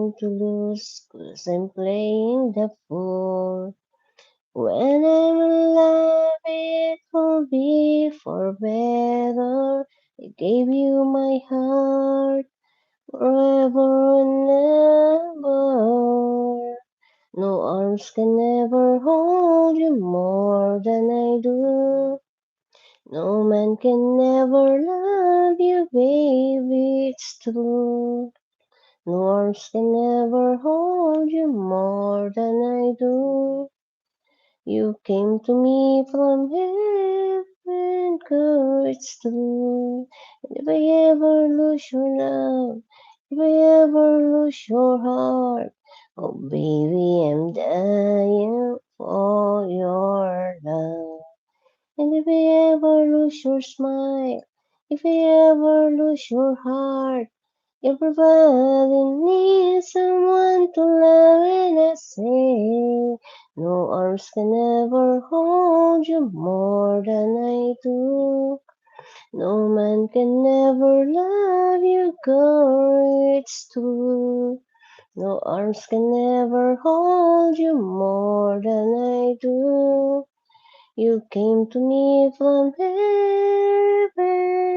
going to lose 'cause I'm playing the fool. When I'm in love, it will be for better. I gave you my heart forever and ever. No arms can ever hold you more than I do. No man can ever love you, baby, it's true. No arms can ever hold you more than I do. You came to me from heaven, girl, it's true. And if I ever lose your love, if I ever lose your heart, oh baby, I'm dying for your love. And if I ever lose your smile, if I ever lose your heart, everybody needs someone to love, and I say, no arms can ever hold you more than I do. No man can ever love you, girl, it's true. No arms can ever hold you more than I do. You came to me from heaven.